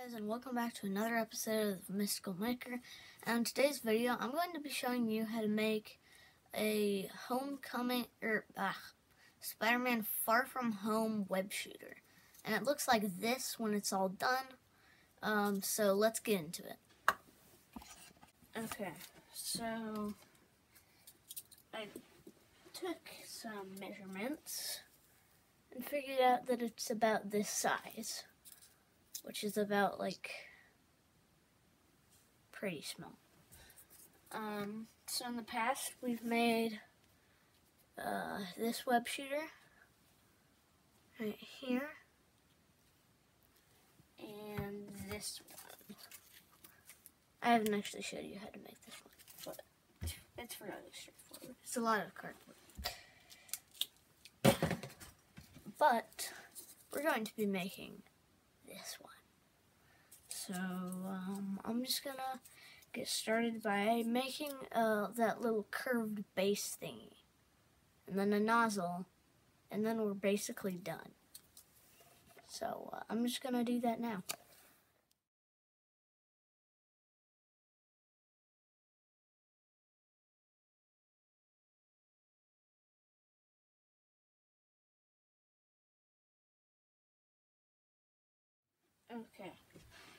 guys, and welcome back to another episode of Mystical Maker. And in today's video, I'm going to be showing you how to make a Spider-Man Far From Home web shooter. And it looks like this when it's all done. So let's get into it. Okay, so I took some measurements and figured out that it's about this size, which is about like pretty small. So in the past we've made this web shooter right here and this one. I haven't actually showed you how to make this one, but it's fairly straightforward. It's a lot of cardboard. But we're going to be making this one. So I'm just gonna get started by making that little curved base thingy, and then a nozzle, and then we're basically done. So I'm just gonna do that now. Okay,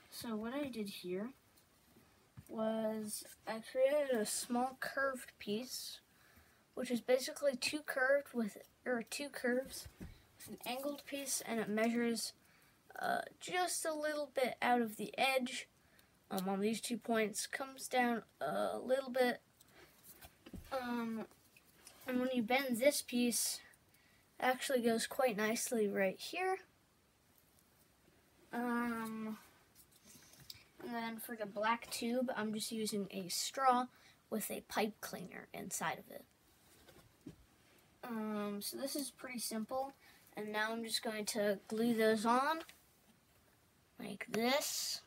so what I did here was I created a small curved piece, which is basically two curves with an angled piece, and it measures just a little bit out of the edge on these 2 points, comes down a little bit, and when you bend this piece, it actually goes quite nicely right here. And then for the black tube, I'm just using a straw with a pipe cleaner inside of it. So this is pretty simple, and now I'm just going to glue those on like this.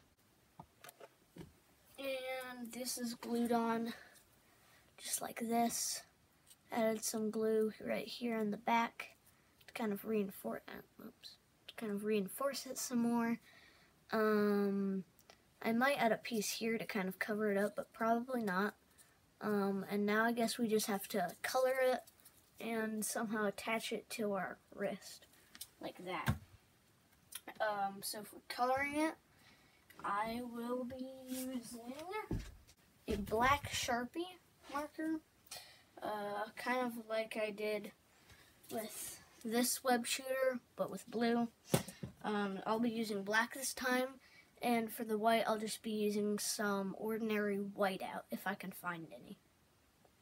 And this is glued on just like this. Added some glue right here in the back to kind of reinforce it some more. I might add a piece here to kind of cover it up, but probably not. And now I guess we just have to color it and somehow attach it to our wrist, like that. So for coloring it, I will be using a black Sharpie marker, kind of like I did with this web shooter, but with blue. I'll be using black this time, and for the white, I'll just be using some ordinary whiteout if I can find any.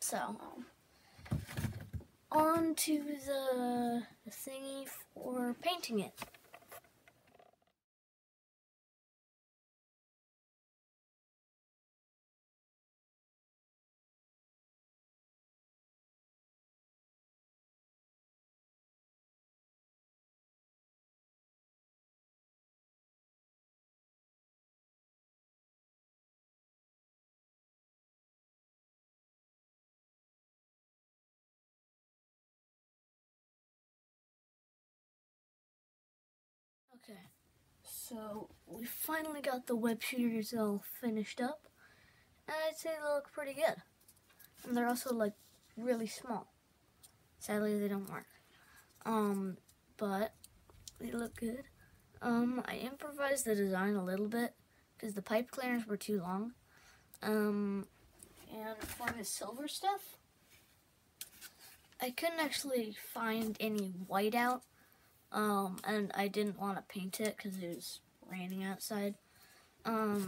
So, on to the thingy for painting it. Okay, so we finally got the web shooters all finished up, and I'd say they look pretty good. And they're also like really small. Sadly, they don't work. But they look good. I improvised the design a little bit because the pipe cleaners were too long. And for the silver stuff, I couldn't actually find any whiteout. And I didn't want to paint it because it was raining outside.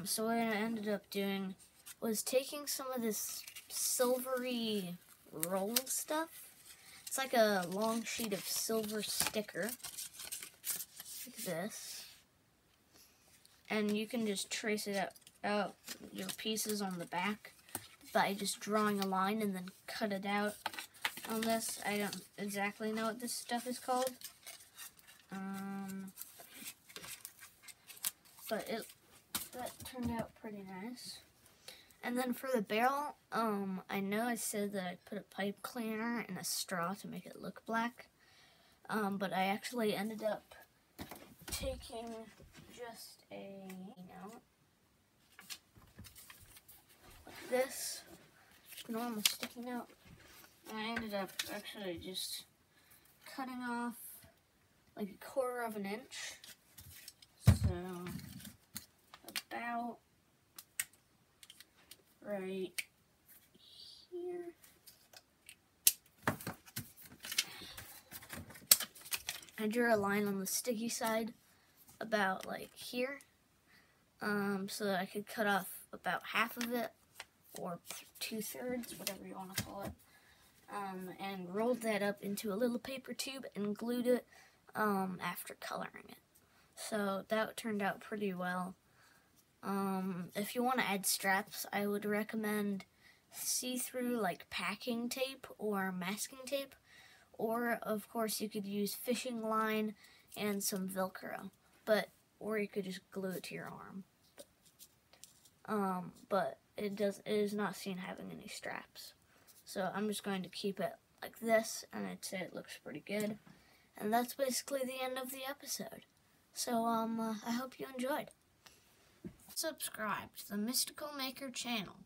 So what I ended up doing was taking some of this silvery roll stuff. It's like a long sheet of silver sticker, like this. And you can just trace it out your pieces on the back by just drawing a line and then cut it out on this. I don't exactly know what this stuff is called. But that turned out pretty nice. And then for the barrel, I know I said that I put a pipe cleaner and a straw to make it look black, but I actually ended up taking just a note. Like this, just normal sticky note. And I ended up actually just cutting off like 1/4 of an inch. So about right here. I drew a line on the sticky side about like here, so that I could cut off about half of it, or 2/3, whatever you want to call it, and rolled that up into a little paper tube and glued it after coloring it. So that turned out pretty well. If you want to add straps, I would recommend see-through like packing tape or masking tape, or of course you could use fishing line and some Velcro, or you could just glue it to your arm. But it is not seen having any straps. So I'm just going to keep it like this, and I'd say it looks pretty good. And that's basically the end of the episode. So I hope you enjoyed. Subscribe to the Mystical Maker channel.